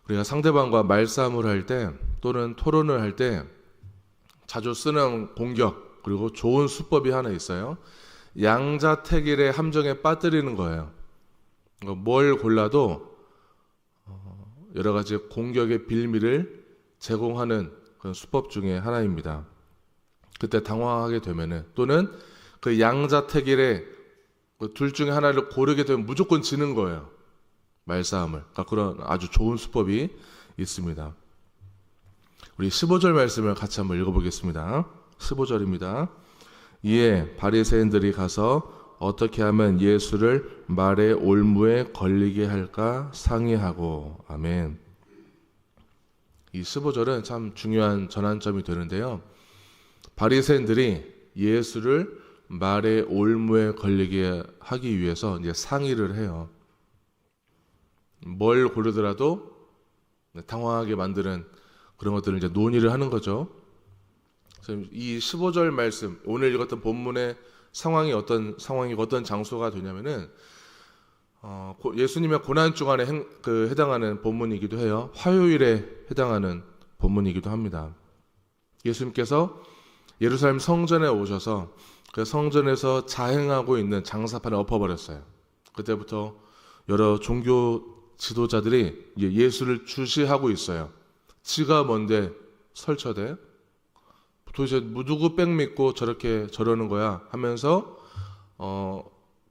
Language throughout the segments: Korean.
우리가 상대방과 말싸움을 할 때 또는 토론을 할 때 자주 쓰는 공격 그리고 좋은 수법이 하나 있어요. 양자택일의 함정에 빠뜨리는 거예요. 뭘 골라도 여러 가지 공격의 빌미를 제공하는 그런 수법 중에 하나입니다. 그때 당황하게 되면은 또는 그 양자택일의 둘 중에 하나를 고르게 되면 무조건 지는 거예요. 말싸움을. 그러니까 그런 아주 좋은 수법이 있습니다. 우리 15절 말씀을 같이 한번 읽어보겠습니다. 15절입니다. 이에 바리새인들이 가서 어떻게 하면 예수를 말의 올무에 걸리게 할까 상의하고. 아멘. 이 15절은 참 중요한 전환점이 되는데요. 바리새인들이 예수를 말의 올무에 걸리게 하기 위해서 이제 상의를 해요. 뭘 고르더라도 당황하게 만드는 그런 것들을 이제 논의를 하는 거죠. 이 15절 말씀, 오늘 읽었던 본문의 상황이 어떤 상황이고 어떤 장소가 되냐면은 예수님의 고난 주간에 해당하는 본문이기도 해요. 화요일에 해당하는 본문이기도 합니다. 예수님께서 예루살렘 성전에 오셔서 그 성전에서 자행하고 있는 장사판을 엎어버렸어요. 그때부터 여러 종교 지도자들이 예수를 주시하고 있어요. 지가 뭔데 설쳐대? 도대체 누구 백 믿고 저러는 거야? 하면서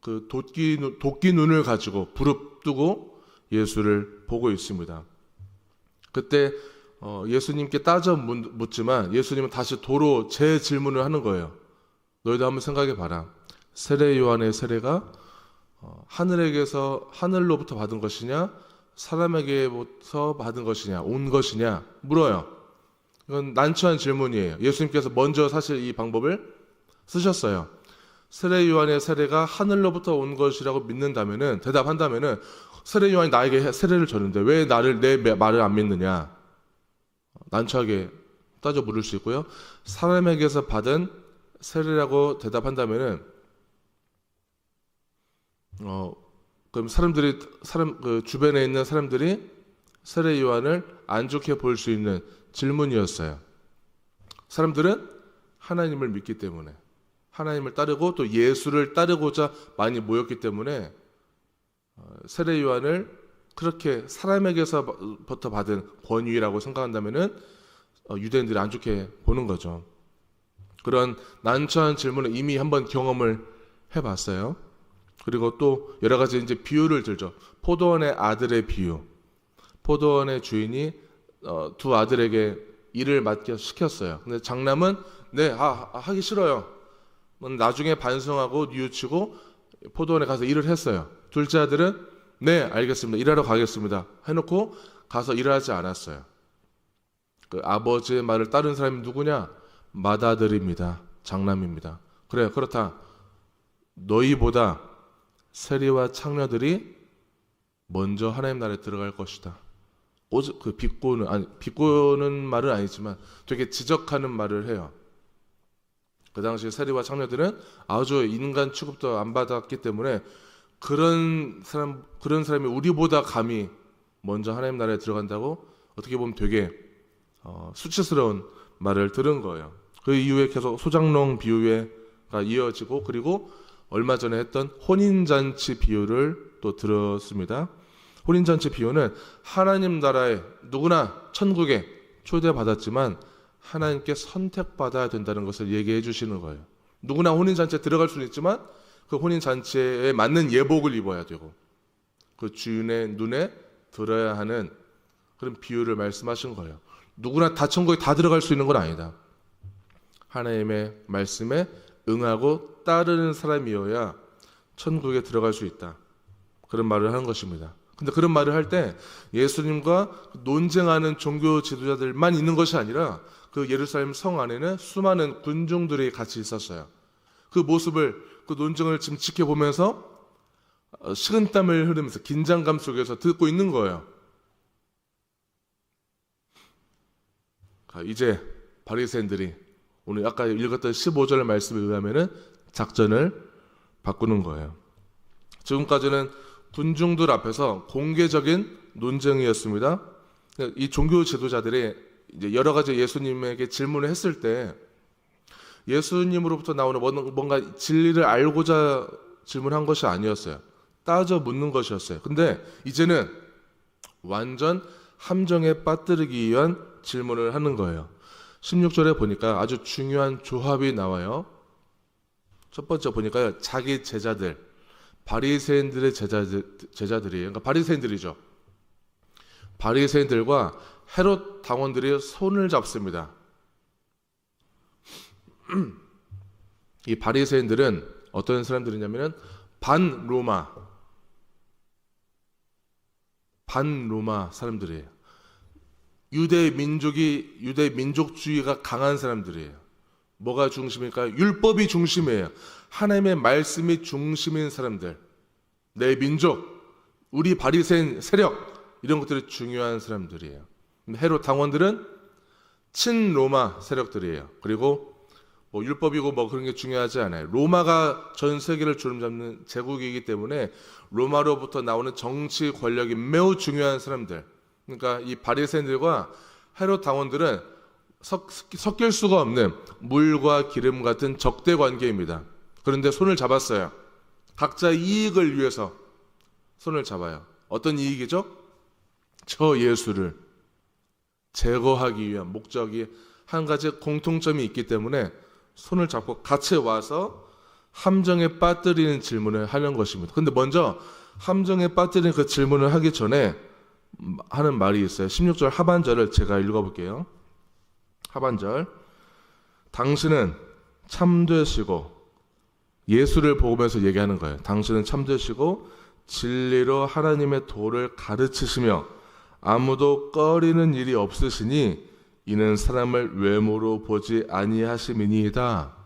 그 도끼 눈을 가지고 부릅뜨고 예수를 보고 있습니다. 그때 예수님께 따져 묻지만 예수님은 다시 도로 재질문을 하는 거예요. 너희도 한번 생각해 봐라. 세례 요한의 세례가 하늘로부터 받은 것이냐 사람에게부터 받은 것이냐 온 것이냐 물어요. 이건 난처한 질문이에요. 예수님께서 먼저 사실 이 방법을 쓰셨어요. 세례 요한의 세례가 하늘로부터 온 것이라고 믿는다면은 대답한다면은 세례 요한이 나에게 세례를 줬는데 왜 내 말을 안 믿느냐? 난처하게 따져 물을 수 있고요. 사람에게서 받은 세례라고 대답한다면은 그럼 그 주변에 있는 사람들이 세례 요한을 안 좋게 볼 수 있는 질문이었어요. 사람들은 하나님을 믿기 때문에 하나님을 따르고 또 예수를 따르고자 많이 모였기 때문에 세례 요한을 그렇게 사람에게서부터 받은 권위라고 생각한다면은 유대인들이 안 좋게 보는 거죠. 그런 난처한 질문을 이미 한번 경험을 해봤어요. 그리고 또 여러 가지 이제 비유를 들죠. 포도원의 아들의 비유. 포도원의 주인이 두 아들에게 일을 맡겨 시켰어요. 근데 장남은 하기 싫어요. 나중에 반성하고 뉘우치고 포도원에 가서 일을 했어요. 둘째 아들은 네, 알겠습니다. 일하러 가겠습니다. 해놓고 가서 일하지 않았어요. 그 아버지의 말을 따른 사람이 누구냐? 맏아들입니다. 장남입니다. 그래, 그렇다. 너희보다 세리와 창녀들이 먼저 하나님 나라에 들어갈 것이다. 그 비꼬는 말은 아니지만 되게 지적하는 말을 해요. 그 당시 세리와 창녀들은 아주 인간 취급도 안 받았기 때문에 그런 사람이 우리보다 감히 먼저 하나님 나라에 들어간다고 어떻게 보면 되게 수치스러운 말을 들은 거예요. 그 이후에 계속 소장농 비유가 이어지고 그리고 얼마 전에 했던 혼인잔치 비유를 또 들었습니다. 혼인잔치 비유는 하나님 나라에 누구나 천국에 초대받았지만 하나님께 선택받아야 된다는 것을 얘기해 주시는 거예요. 누구나 혼인잔치에 들어갈 수는 있지만 그 혼인잔치에 맞는 예복을 입어야 되고 그 주인의 눈에 들어야 하는 그런 비유를 말씀하신 거예요. 누구나 다 천국에 다 들어갈 수 있는 건 아니다. 하나님의 말씀에 응하고 따르는 사람이어야 천국에 들어갈 수 있다. 그런 말을 하는 것입니다. 근데 그런 말을 할 때 예수님과 논쟁하는 종교 지도자들만 있는 것이 아니라 그 예루살렘 성 안에는 수많은 군중들이 같이 있었어요. 그 모습을, 그 논쟁을 지금 지켜보면서 식은땀을 흐르면서 긴장감 속에서 듣고 있는 거예요. 이제 바리새인들이 오늘 아까 읽었던 15절 말씀에 의하면은 작전을 바꾸는 거예요. 지금까지는 군중들 앞에서 공개적인 논쟁이었습니다. 이 종교 지도자들이 이제 여러 가지 예수님에게 질문을 했을 때 예수님으로부터 나오는 뭔가 진리를 알고자 질문한 것이 아니었어요. 따져 묻는 것이었어요. 근데 이제는 완전 함정에 빠뜨리기 위한 질문을 하는 거예요. 16절에 보니까 아주 중요한 조합이 나와요. 첫 번째 보니까요, 자기 제자들, 바리새인들의 제자들이에요. 그러니까 바리새인들이죠. 바리새인들과 헤롯 당원들이 손을 잡습니다. 이 바리새인들은 어떤 사람들이냐면은 반로마 사람들이에요. 유대 민족주의가 강한 사람들이에요. 뭐가 중심일까요? 율법이 중심이에요. 하나님의 말씀이 중심인 사람들, 내 민족, 우리 바리새인 세력, 이런 것들이 중요한 사람들이에요. 헤롯 당원들은 친로마 세력들이에요. 그리고 뭐 율법이고 뭐 그런 게 중요하지 않아요. 로마가 전 세계를 주름잡는 제국이기 때문에 로마로부터 나오는 정치 권력이 매우 중요한 사람들. 그러니까 이 바리새인들과 헤롯 당원들은 섞일 수가 없는 물과 기름 같은 적대 관계입니다. 그런데 손을 잡았어요. 각자 이익을 위해서 손을 잡아요. 어떤 이익이죠? 저 예수를 제거하기 위한 목적이 한 가지 공통점이 있기 때문에 손을 잡고 같이 와서 함정에 빠뜨리는 질문을 하는 것입니다. 근데 먼저 함정에 빠뜨리는 그 질문을 하기 전에 하는 말이 있어요. 16절 하반절을 제가 읽어볼게요. 하반절. 당신은 참되시고, 예수를 보면서 얘기하는 거예요. 당신은 참되시고 진리로 하나님의 도를 가르치시며 아무도 꺼리는 일이 없으시니 이는 사람을 외모로 보지 아니하심이니이다.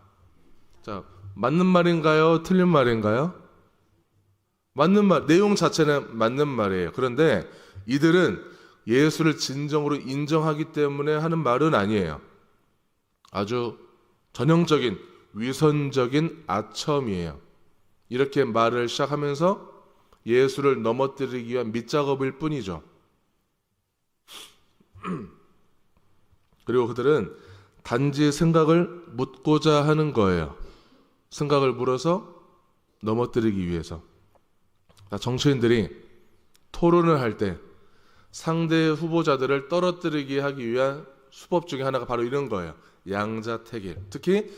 자, 맞는 말인가요? 틀린 말인가요? 맞는 말, 내용 자체는 맞는 말이에요. 그런데 이들은 예수를 진정으로 인정하기 때문에 하는 말은 아니에요. 아주 전형적인 위선적인 아첨이에요. 이렇게 말을 시작하면서 예수를 넘어뜨리기 위한 밑작업일 뿐이죠. 그리고 그들은 단지 생각을 묻고자 하는 거예요. 생각을 물어서 넘어뜨리기 위해서. 정치인들이 토론을 할 때 상대 후보자들을 떨어뜨리게 하기 위한 수법 중에 하나가 바로 이런 거예요. 양자택일. 특히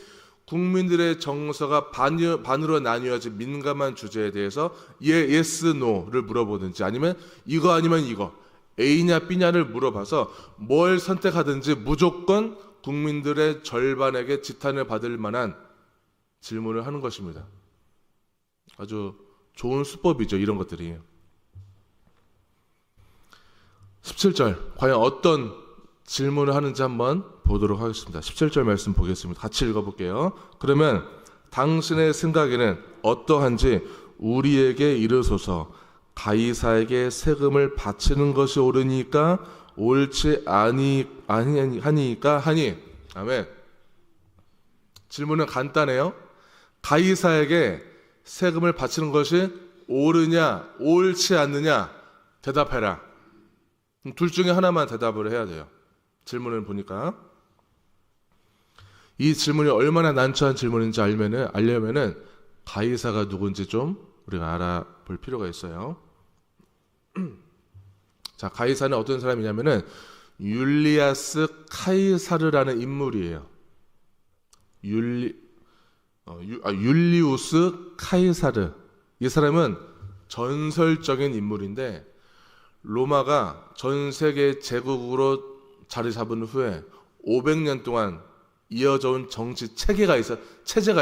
국민들의 정서가 반으로 나뉘어진 민감한 주제에 대해서 yes, no를 물어보든지 아니면 이거 아니면 이거, A냐 B냐를 물어봐서 뭘 선택하든지 무조건 국민들의 절반에게 지탄을 받을 만한 질문을 하는 것입니다. 아주 좋은 수법이죠, 이런 것들이. 17절, 과연 어떤 질문을 하는지 한번 보도록 하겠습니다. 17절 말씀 보겠습니다. 같이 읽어볼게요. 그러면 당신의 생각에는 어떠한지 우리에게 이르소서. 가이사에게 세금을 바치는 것이 옳으니까 옳지 아니하니까 하니. 아멘. 질문은 간단해요. 가이사에게 세금을 바치는 것이 옳으냐 옳지 않느냐 대답해라. 둘 중에 하나만 대답을 해야 돼요. 질문을 보니까 이 질문이 얼마나 난처한 질문인지 알려면은 가이사가 누군지 좀 우리가 알아볼 필요가 있어요. 자, 가이사는 어떤 사람이냐면은 율리아스 카이사르라는 인물이에요. 율리우스 카이사르. 이 사람은 전설적인 인물인데 로마가 전 세계 제국으로 자리 잡은 후에 500년 동안 이어져 온 정치 체제가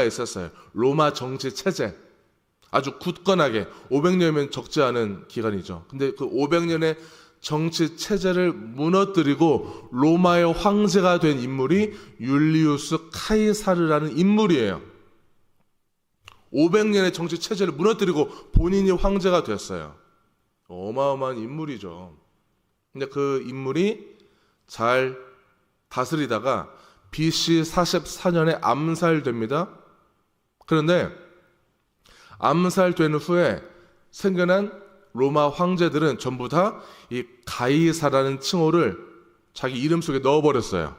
있었어요. 로마 정치 체제. 아주 굳건하게 500년이면 적지 않은 기간이죠. 근데 그 500년의 정치 체제를 무너뜨리고 로마의 황제가 된 인물이 율리우스 카이사르라는 인물이에요. 500년의 정치 체제를 무너뜨리고 본인이 황제가 됐어요. 어마어마한 인물이죠. 근데 그 인물이 잘 다스리다가 BC 44년에 암살됩니다. 그런데 암살된 후에 생겨난 로마 황제들은 전부 다 이 가이사라는 칭호를 자기 이름 속에 넣어버렸어요.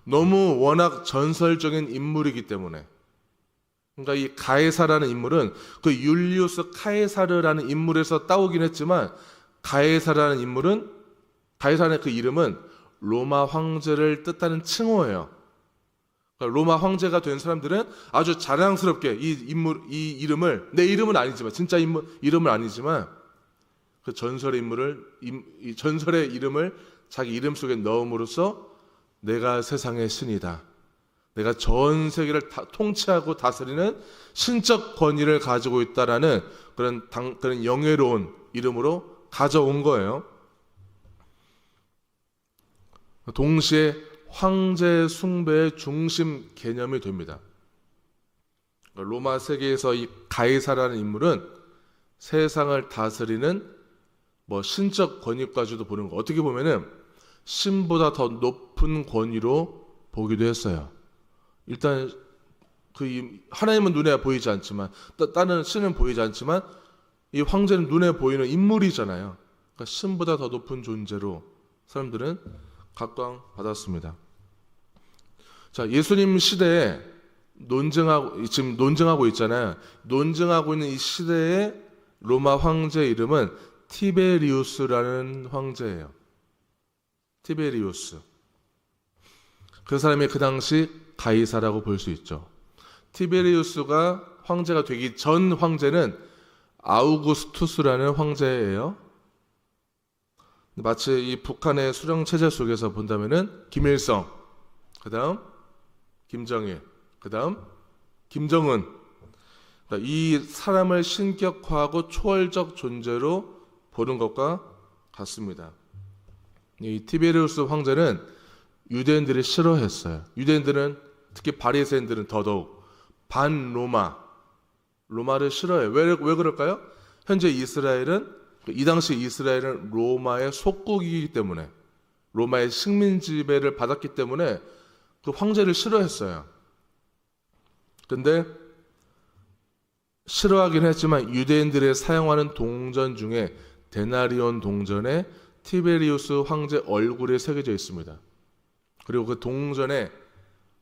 너무 워낙 전설적인 인물이기 때문에. 그러니까 이 가이사라는 인물은 그 율리우스 카이사르라는 인물에서 따오긴 했지만, 가이사라는 인물은, 가이사라는 그 이름은 로마 황제를 뜻하는 칭호예요. 그러니까 로마 황제가 된 사람들은 아주 자랑스럽게 이 이름을, 내 이름은 아니지만, 진짜 이름은 아니지만 그 이 전설의 이름을 자기 이름 속에 넣음으로써 내가 세상의 신이다, 내가 전 세계를 통치하고 다스리는 신적 권위를 가지고 있다라는 그런 영예로운 이름으로 가져온 거예요. 동시에 황제 숭배의 중심 개념이 됩니다. 로마 세계에서 이 가이사라는 인물은 세상을 다스리는 신적 권위까지도 보는 거, 어떻게 보면은 신보다 더 높은 권위로 보기도 했어요. 일단 하나님은 눈에 보이지 않지만, 다른 신은 보이지 않지만 이 황제는 눈에 보이는 인물이잖아요. 그러니까 신보다 더 높은 존재로 사람들은 각광받았습니다. 자, 예수님 시대에 지금 논증하고 있잖아요. 논증하고 있는 이 시대의 로마 황제 이름은 티베리우스라는 황제예요. 티베리우스. 그 사람이 그 당시 가이사라고 볼 수 있죠. 티베리우스가 황제가 되기 전 황제는 아우구스투스라는 황제예요. 마치 이 북한의 수령 체제 속에서 본다면은 김일성, 그다음 김정일, 그다음 김정은, 이 사람을 신격화하고 초월적 존재로 보는 것과 같습니다. 이 티베리우스 황제는 유대인들이 싫어했어요. 유대인들은, 특히 바리새인들은 더더욱 로마를 싫어해요. 왜 그럴까요? 현재 이 당시 이스라엘은 로마의 속국이기 때문에, 로마의 식민 지배를 받았기 때문에 그 황제를 싫어했어요. 근데 싫어하긴 했지만 유대인들이 사용하는 동전 중에 데나리온 동전에 티베리우스 황제 얼굴이 새겨져 있습니다. 그리고 그 동전에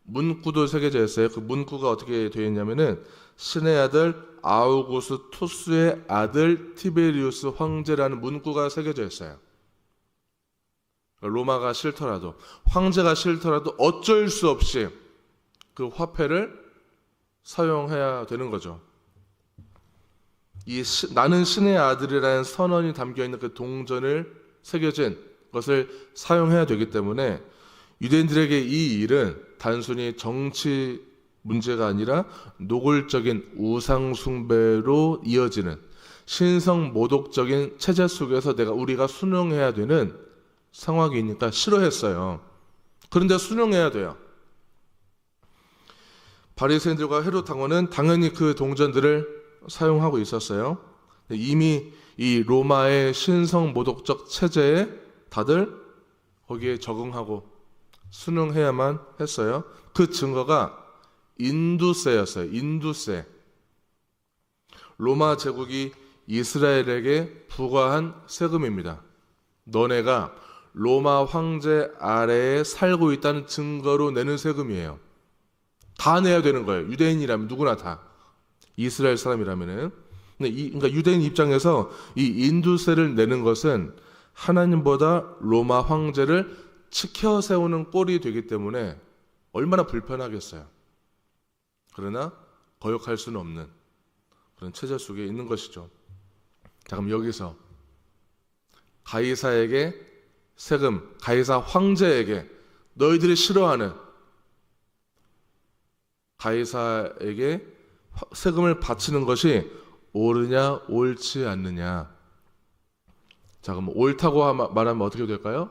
문구도 새겨져 있어요. 그 문구가 어떻게 되어 있냐면은 신의 아들 아우구스투스의 아들 티베리우스 황제라는 문구가 새겨져 있어요. 로마가 싫더라도, 황제가 싫더라도 어쩔 수 없이 그 화폐를 사용해야 되는 거죠. 나는 신의 아들이라는 선언이 담겨있는 그 동전을 새겨진 것을 사용해야 되기 때문에 유대인들에게 이 일은 단순히 정치 문제가 아니라 노골적인 우상 숭배로 이어지는 신성 모독적인 체제 속에서 우리가 순응해야 되는 상황이니까 싫어했어요. 그런데 순응해야 돼요. 바리새인들과 헤롯 왕은 당연히 그 동전들을 사용하고 있었어요. 이미 이 로마의 신성 모독적 체제에 다들 거기에 적응하고 순응해야만 했어요. 그 증거가 인두세였어요. 인두세. 로마 제국이 이스라엘에게 부과한 세금입니다. 너네가 로마 황제 아래에 살고 있다는 증거로 내는 세금이에요. 다 내야 되는 거예요. 유대인이라면 누구나 다. 이스라엘 사람이라면은. 그러니까 유대인 입장에서 이 인두세를 내는 것은 하나님보다 로마 황제를 치켜 세우는 꼴이 되기 때문에 얼마나 불편하겠어요. 그러나 거역할 수는 없는 그런 체제 속에 있는 것이죠. 자, 그럼 여기서 가이사에게 세금, 가이사 황제에게 너희들이 싫어하는 가이사에게 세금을 바치는 것이 옳으냐 옳지 않느냐. 자, 그럼 옳다고 말하면 어떻게 될까요?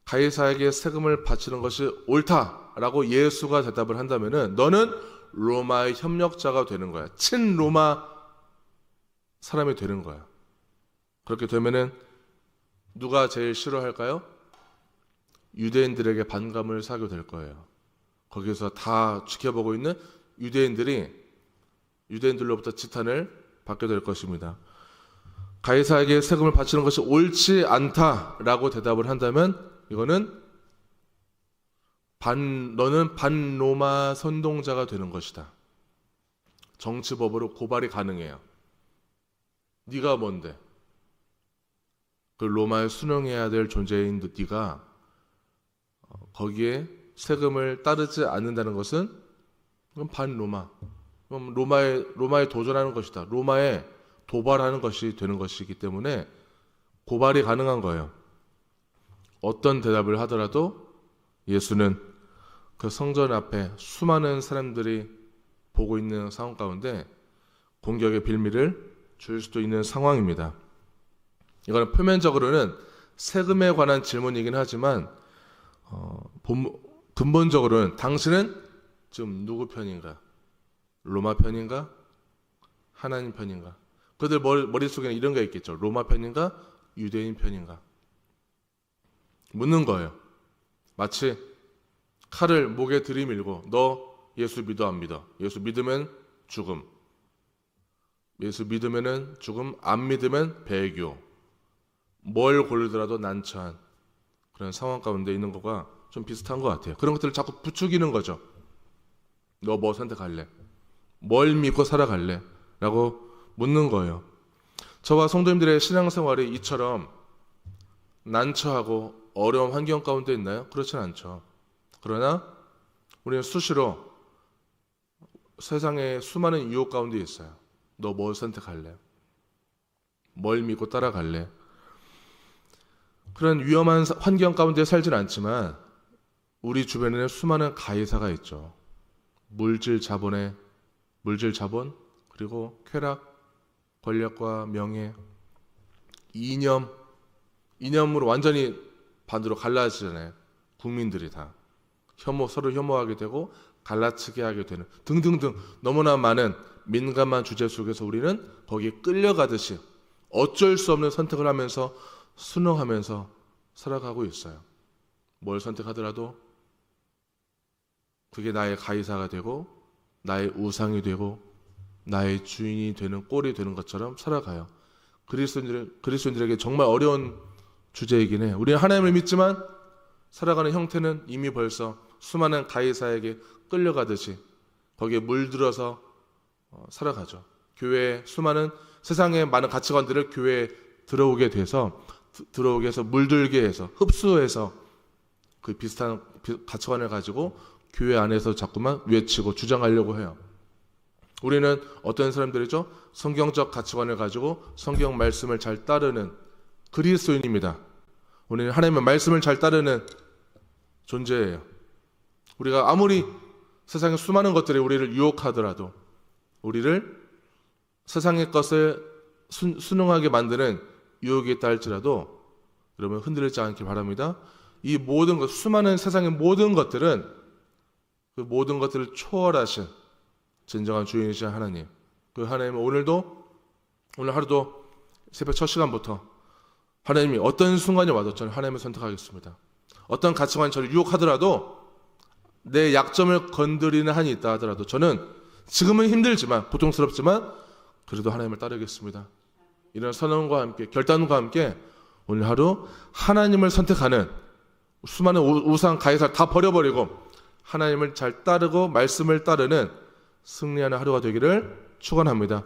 가이사에게 세금을 바치는 것이 옳다라고 예수가 대답을 한다면은 너는 로마의 협력자가 되는 거야. 친로마 사람이 되는 거야. 그렇게 되면은 누가 제일 싫어할까요? 유대인들에게 반감을 사게 될 거예요. 거기서 다 지켜보고 있는 유대인들로부터 지탄을 받게 될 것입니다. 가이사에게 세금을 바치는 것이 옳지 않다라고 대답을 한다면 이거는 너는 반로마 선동자가 되는 것이다. 정치법으로 고발이 가능해요. 네가 뭔데? 그 로마에 순응해야 될 존재인 네가 거기에 세금을 따르지 않는다는 것은 그건 반로마. 그럼 로마에 도전하는 것이다. 로마에 도발하는 것이 되는 것이기 때문에 고발이 가능한 거예요. 어떤 대답을 하더라도 예수는 그 성전 앞에 수많은 사람들이 보고 있는 상황 가운데 공격의 빌미를 줄 수도 있는 상황입니다. 이거는 표면적으로는 세금에 관한 질문이긴 하지만 근본적으로는 당신은 지금 누구 편인가? 로마 편인가? 하나님 편인가? 그들 머릿속에는 이런 게 있겠죠. 로마 편인가? 유대인 편인가? 묻는 거예요. 마치 칼을 목에 들이밀고 너 예수 믿어 안 믿어? 예수 믿으면 죽음. 예수 믿으면은 죽음, 안 믿으면 배교. 뭘 고르더라도 난처한 그런 상황 가운데 있는 거가 좀 비슷한 것 같아요. 그런 것들을 자꾸 부추기는 거죠. 너 뭐 선택할래? 뭘 믿고 살아갈래? 라고 묻는 거예요. 저와 성도님들의 신앙생활이 이처럼 난처하고 어려운 환경 가운데 있나요? 그렇진 않죠. 그러나 우리는 수시로 세상의 수많은 유혹 가운데 있어요. 너 뭘 선택할래? 뭘 믿고 따라갈래? 그런 위험한 환경 가운데 살진 않지만 우리 주변에는 수많은 가해사가 있죠. 물질 자본, 그리고 쾌락, 권력과 명예, 이념으로 완전히 반대로 갈라지잖아요. 국민들이 다 서로 혐오하게 되고 갈라치게 하게 되는 등등등 너무나 많은 민감한 주제 속에서 우리는 거기에 끌려가듯이 어쩔 수 없는 선택을 하면서 순응하면서 살아가고 있어요. 뭘 선택하더라도 그게 나의 가이사가 되고 나의 우상이 되고 나의 주인이 되는 꼴이 되는 것처럼 살아가요. 그리스도인들에게 정말 어려운 주제이긴 해요. 우리는 하나님을 믿지만 살아가는 형태는 이미 벌써 수많은 가이사에게 끌려가듯이 거기에 물들어서 살아가죠. 교회에 수많은 세상의 많은 가치관들을 교회에 들어오게 해서 물들게 해서 흡수해서 그 비슷한 가치관을 가지고 교회 안에서 자꾸만 외치고 주장하려고 해요. 우리는 어떤 사람들이죠? 성경적 가치관을 가지고 성경 말씀을 잘 따르는 그리스도인입니다. 우리는 하나님의 말씀을 잘 따르는 존재예요. 우리가 아무리 세상의 수많은 것들이 우리를 유혹하더라도 우리를 세상의 것을 순응하게 만드는 유혹이 있다 할지라도 여러분 흔들리지 않길 바랍니다. 이 모든 것, 수많은 세상의 모든 것들은 그 모든 것들을 초월하신 진정한 주인이신 하나님, 그 하나님은 오늘 하루도 새벽 첫 시간부터 하나님이 어떤 순간이 와도 저는 하나님을 선택하겠습니다. 어떤 가치관이 저를 유혹하더라도 내 약점을 건드리는 한이 있다 하더라도 저는 지금은 힘들지만 고통스럽지만 그래도 하나님을 따르겠습니다. 이런 선언과 함께 결단과 함께 오늘 하루 하나님을 선택하는 수많은 우상 가해사 다 버려버리고 하나님을 잘 따르고 말씀을 따르는 승리하는 하루가 되기를 축원합니다.